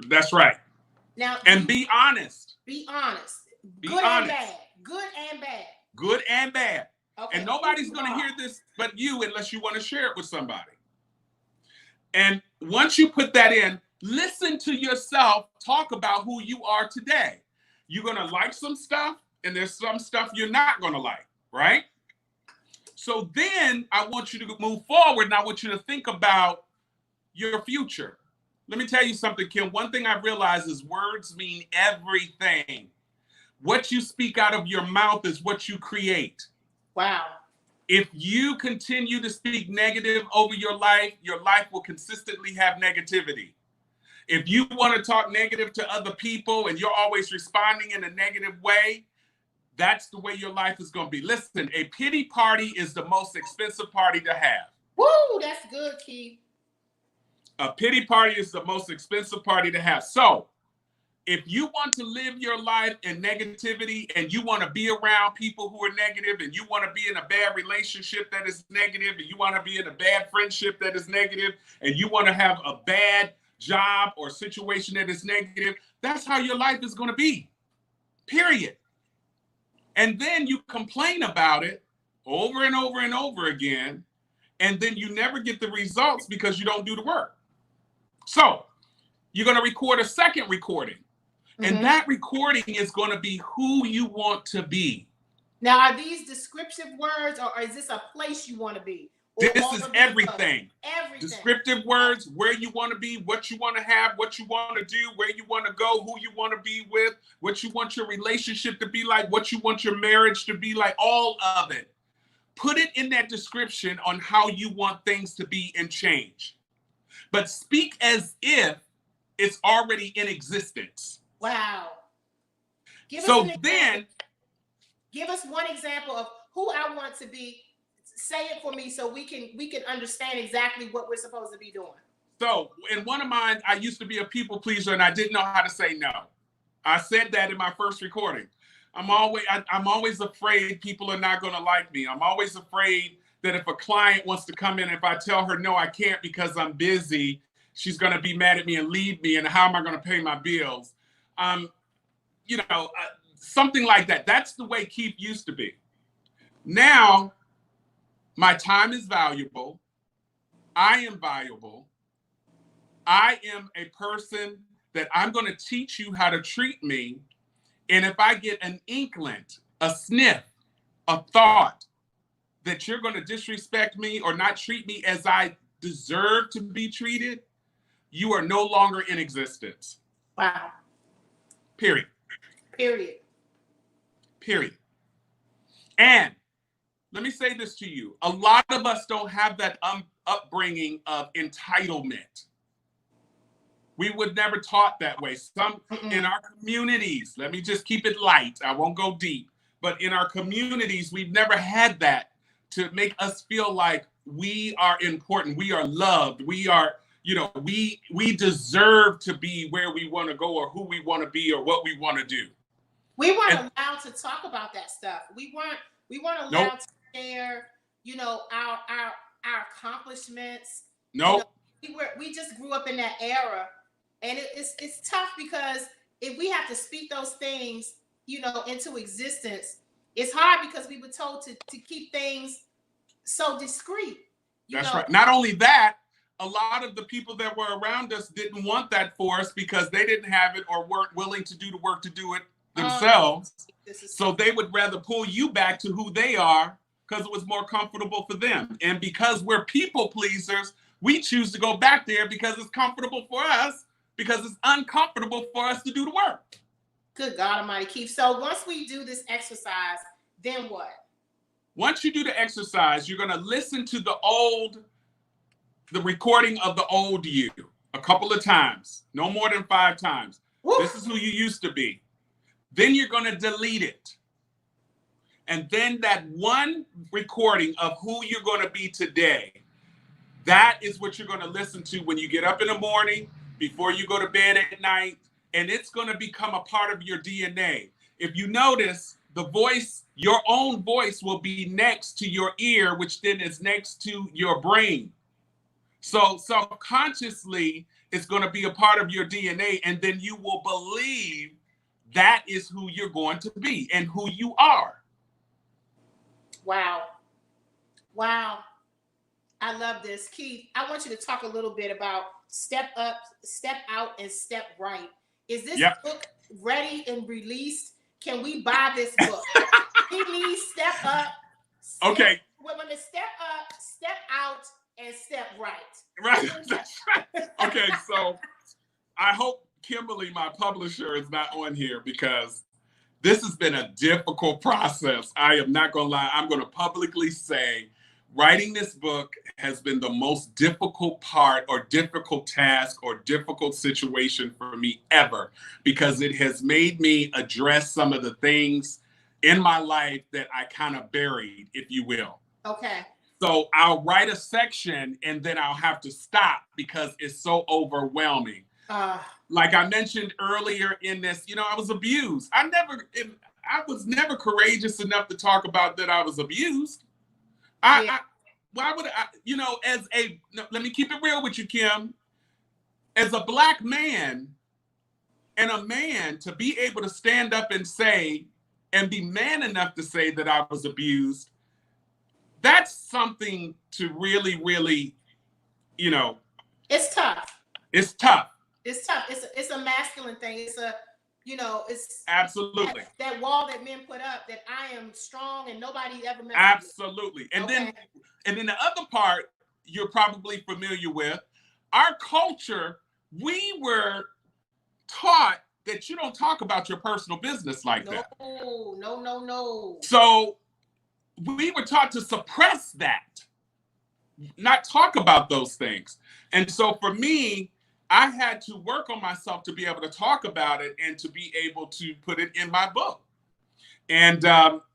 B: That's right.
A: Now,
B: and be honest.
A: Be honest.
B: Be
A: Good
B: honest.
A: and bad. Good and bad.
B: Good and bad.
A: Okay.
B: And nobody's going to hear this but you unless you want to share it with somebody. And once you put that in, listen to yourself talk about who you are today. You're going to like some stuff, and there's some stuff you're not going to like, right? So then I want you to move forward, and I want you to think about your future. Let me tell you something, Kim. One thing I've realized is words mean everything. What you speak out of your mouth is what you create.
A: Wow.
B: If you continue to speak negative over your life will consistently have negativity. If you want to talk negative to other people and you're always responding in a negative way, that's the way your life is going to be. Listen, a pity party is the most expensive party to have.
A: Woo, that's good, Keith.
B: A pity party is the most expensive party to have. So if you want to live your life in negativity and you want to be around people who are negative and you want to be in a bad relationship that is negative and you want to be in a bad friendship that is negative and you want to have a bad job or situation that is negative, that's how your life is going to be. Period. And then you complain about it over and over and over again, and then you never get the results because you don't do the work. So you're going to record a second recording. And that recording is going to be who you want to be.
A: Now, are these descriptive words, or is this a place you want to be?
B: This is everything.
A: Everything.
B: Descriptive words, where you want to be, what you want to have, what you want to do, where you want to go, who you want to be with, what you want your relationship to be like, what you want your marriage to be like, all of it. Put it in that description on how you want things to be and change. But speak as if it's already in existence.
A: Wow. Give us one example of who I want to be. Say it for me so we can understand exactly what we're supposed to be doing.
B: So in one of mine, I used to be a people pleaser and I didn't know how to say no. I said that in my first recording. I'm always afraid people are not going to like me. I'm always afraid that if a client wants to come in, if I tell her no, I can't because I'm busy, she's going to be mad at me and leave me. And how am I going to pay my bills? Something like that. That's the way Keith used to be. Now, my time is valuable. I am valuable. I am a person that I'm going to teach you how to treat me. And if I get an inkling, a sniff, a thought that you're going to disrespect me or not treat me as I deserve to be treated, you are no longer in existence.
A: Wow.
B: Period.
A: Period.
B: Period. And let me say this to you. A lot of us don't have that upbringing of entitlement. We were never taught that way. Some in our communities, let me just keep it light. I won't go deep. But in our communities, we've never had that to make us feel like we are important. We are loved. We are, we deserve to be where we want to go or who we want to be or what we want to do.
A: We weren't allowed to talk about that stuff. We weren't allowed to share, our accomplishments.
B: Nope.
A: We just grew up in that era, and it's tough because if we have to speak those things, into existence, it's hard because we were told to keep things so discreet.
B: That's right. Not only that, a lot of the people that were around us didn't want that for us because they didn't have it or weren't willing to do the work to do it themselves. So they would rather pull you back to who they are because it was more comfortable for them. And because we're people pleasers, we choose to go back there because it's comfortable for us, because it's uncomfortable for us to do the work.
A: Good God Almighty, Keith. So once we do this exercise, then what?
B: Once you do the exercise, you're going to listen to the recording of the old you a couple of times, no more than 5 times. Woo. This is who you used to be. Then you're going to delete it. And then that one recording of who you're going to be today, that is what you're going to listen to when you get up in the morning, before you go to bed at night, and it's going to become a part of your DNA. If you notice, the voice, your own voice will be next to your ear, which then is next to your brain. So subconsciously, it's going to be a part of your DNA, and then you will believe that is who you're going to be and who you are.
A: Wow. Wow. I love this. Keith, I want you to talk a little bit about Step Up, Step Out, and Step Right. Is this book ready and released? Can we buy this book? We need Step Up.
B: Okay.
A: We're going to Step Up, Step Out, and Step Right.
B: Right. That's right. Okay, so I hope Kimberly, my publisher, is not on here because this has been a difficult process. I am not going to lie. I'm going to publicly say writing this book has been the most difficult part or difficult task or difficult situation for me ever, because it has made me address some of the things in my life that I kind of buried, if you will.
A: Okay.
B: So I'll write a section and then I'll have to stop because it's so overwhelming. Like I mentioned earlier in this, I was abused. I was never courageous enough to talk about that I was abused. Why would I, let me keep it real with you, Kim. As a Black man and a man, to be able to stand up and say, and be man enough to say that I was abused, that's something to really, really,
A: It's tough.
B: It's tough.
A: It's tough. It's a masculine thing. It's it's
B: absolutely
A: that wall that men put up that I am strong and nobody ever met.
B: Absolutely. And then the other part you're probably familiar with, our culture, we were taught that you don't talk about your personal business like that.
A: No.
B: So we were taught to suppress that, not talk about those things. And so for me, I had to work on myself to be able to talk about it and to be able to put it in my book. And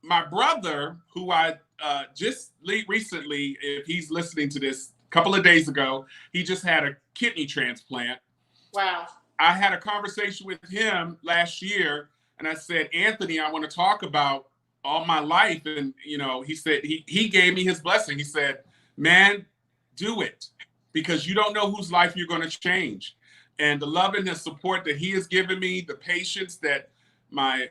B: my brother, who I just recently, if he's listening to this, a couple of days ago, he just had a kidney transplant.
A: Wow.
B: I had a conversation with him last year and I said, Anthony, I want to talk about all my life. And, he said, he gave me his blessing. He said, man, do it, because you don't know whose life you're going to change. And the love and the support that he has given me, the patience that my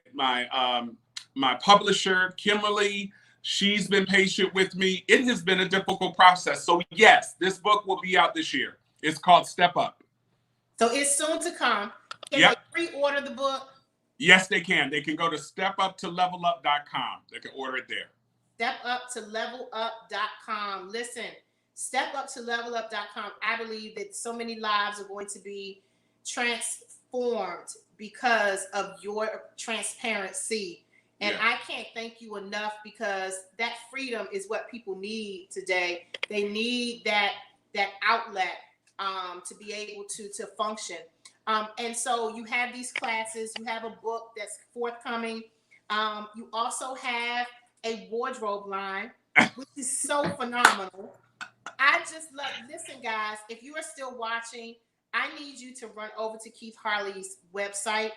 B: publisher, Kimberly, she's been patient with me. It has been a difficult process. So yes, this book will be out this year. It's called Step Up.
A: So it's soon to come. Can they pre-order the book?
B: Yes, they can. They can go to stepuptolevelup.com. They can order it there.
A: StepUpToLevelUp.com. Listen, StepUpToLevelUp.com. I believe that so many lives are going to be transformed because of your transparency. And
B: Yeah.
A: I can't thank you enough, because that freedom is what people need today. They need that outlet to be able to function. And so you have these classes, you have a book that's forthcoming. You also have a wardrobe line, which is so phenomenal. I just love, listen, guys, if you are still watching, I need you to run over to Keith Harley's website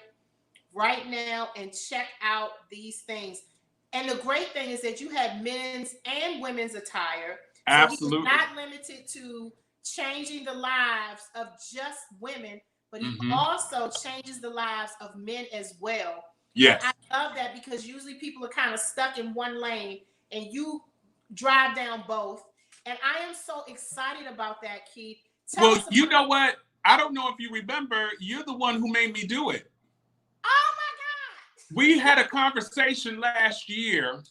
A: right now and check out these things. And the great thing is that you have men's and women's attire.
B: Absolutely.
A: So he's not limited to changing the lives of just women, but he also changes the lives of men as well.
B: Yes.
A: And I love that, because usually people are kind of stuck in one lane, and you drive down both. And I am so excited about that, Keith.
B: Well, you know what? I don't know if you remember, you're the one who made me do it.
A: Oh my God.
B: We had a conversation last year,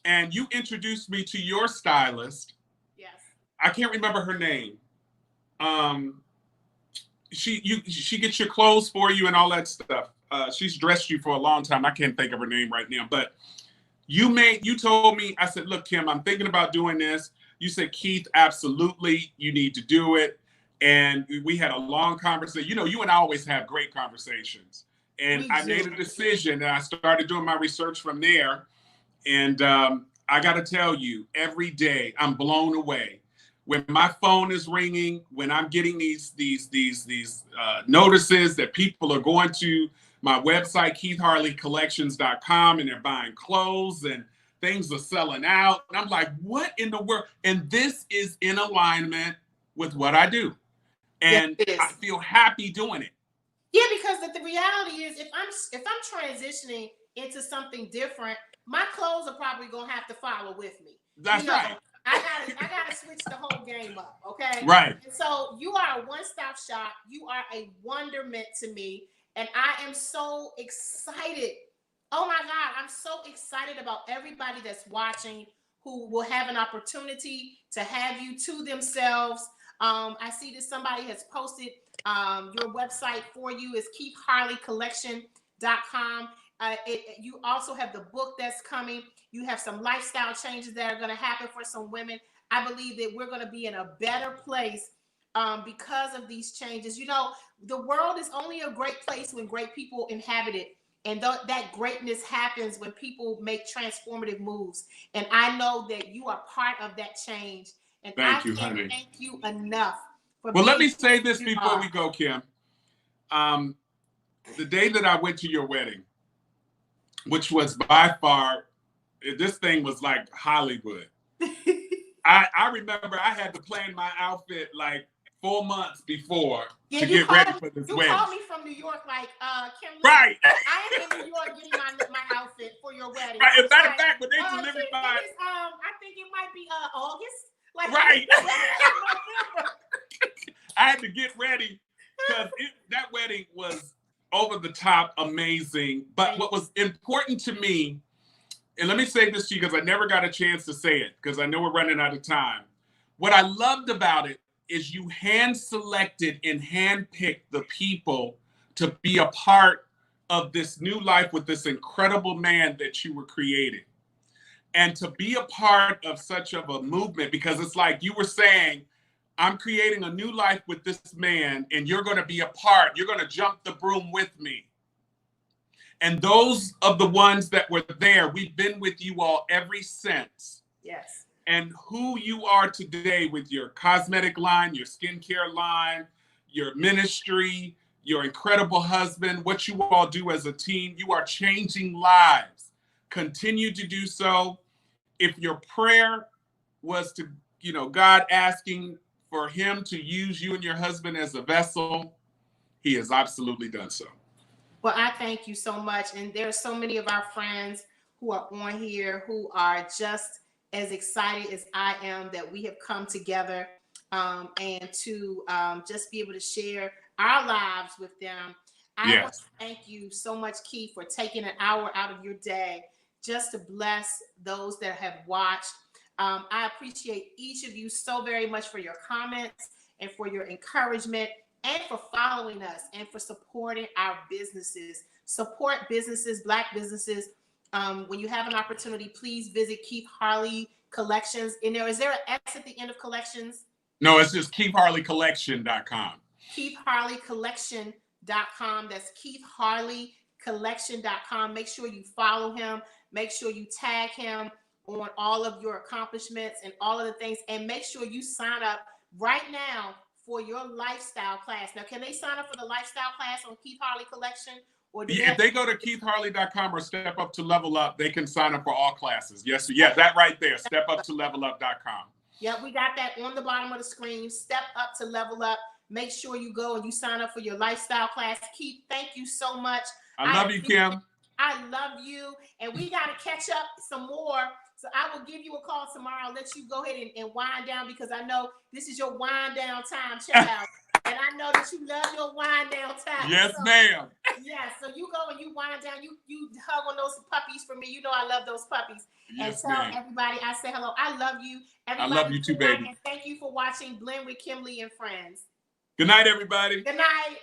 B: and you introduced me to your stylist.
A: Yes.
B: I can't remember her name. She gets your clothes for you and all that stuff. She's dressed you for a long time. I can't think of her name right now, but you told me, I said, look, Kim, I'm thinking about doing this. You said, Keith, absolutely, you need to do it. And we had a long conversation. You know, you and I always have great conversations. And I made a decision, and I started doing my research from there. And I got to tell you, every day I'm blown away. When my phone is ringing, when I'm getting these notices that people are going to my website, KeithHarleyCollections.com, and they're buying clothes and things are selling out. And I'm like, what in the world? And this is in alignment with what I do. And
A: yes,
B: I feel happy doing it.
A: Yeah, because the reality is, if I'm transitioning into something different, my clothes are probably gonna have to follow with me.
B: That's right.
A: I gotta switch the whole game up, okay?
B: Right.
A: And so you are a one-stop shop. You are a wonderment to me, and I am so excited. Oh my God, I'm so excited about everybody that's watching who will have an opportunity to have you to themselves. I see that somebody has posted your website for you is KeithHarleyCollection.com. You also have the book that's coming. You have some lifestyle changes that are going to happen for some women. I believe that we're going to be in a better place because of these changes. You know, the world is only a great place when great people inhabit it. And that greatness happens when people make transformative moves. And I know that you are part of that change. And
B: thank you,
A: can't
B: honey.
A: thank you enough.
B: Well, let me say this before we go, Kim. The day that I went to your wedding, which was by far, this thing was like Hollywood. I remember I had to plan my outfit like 4 months before to get ready for this wedding.
A: You called me from New York like, Kim,
B: right.
A: I am in New York getting my outfit for your wedding.
B: Right. As a matter of fact, when they delivered my...
A: I think it might be August. Like,
B: right. I had to get ready because that wedding was over the top amazing. But what was important to me, and let me say this to you because I never got a chance to say it because I know we're running out of time. What I loved about it is you hand-selected and hand-picked the people to be a part of this new life with this incredible man that you were creating. And to be a part of such of a movement, because it's like you were saying, I'm creating a new life with this man, and you're going to be a part. You're going to jump the broom with me. And those of the ones that were there, we've been with you all ever since.
A: Yes.
B: And who you are today with your cosmetic line, your skincare line, your ministry, your incredible husband, what you all do as a team, you are changing lives. Continue to do so. If your prayer was to, God asking for him to use you and your husband as a vessel, he has absolutely done so.
A: Well, I thank you so much. And there are so many of our friends who are on here who are just as excited as I am that we have come together and to just be able to share our lives with them. I want to thank you so much, Keith, for taking an hour out of your day just to bless those that have watched. I appreciate each of you so very much for your comments and for your encouragement and for following us and for supporting our businesses. Support businesses, Black businesses. When you have an opportunity, please visit Keith Harley Collections. Is there an S at the end of Collections?
B: No, it's just KeithHarleyCollection.com.
A: KeithHarleyCollection.com. That's KeithHarleyCollection.com. Make sure you follow him. Make sure you tag him on all of your accomplishments and all of the things. And make sure you sign up right now for your lifestyle class. Now, can they sign up for the lifestyle class on Keith Harley Collection? Or
B: if they go to KeithHarley.com or Step Up to Level Up, they can sign up for all classes. Yes, yeah, that right there, StepUpToLevelUp.com.
A: Yep, we got that on the bottom of the screen. Step Up to Level Up. Make sure you go and you sign up for your lifestyle class. Keith, thank you so much.
B: I love you, Kim.
A: I love you. And we got to catch up some more. So I will give you a call tomorrow. I'll let you go ahead and wind down because I know this is your wind down time. Check out. And I know that you love your wind down time.
B: Yes, ma'am.
A: Yeah, so you go and you wind down. You hug on those puppies for me. You know I love those puppies.
B: Yes,
A: and tell everybody I say hello. I love you. Everybody,
B: I love you too, baby.
A: And thank you for watching Blend with Kimberly and Friends.
B: Good night, everybody.
A: Good night.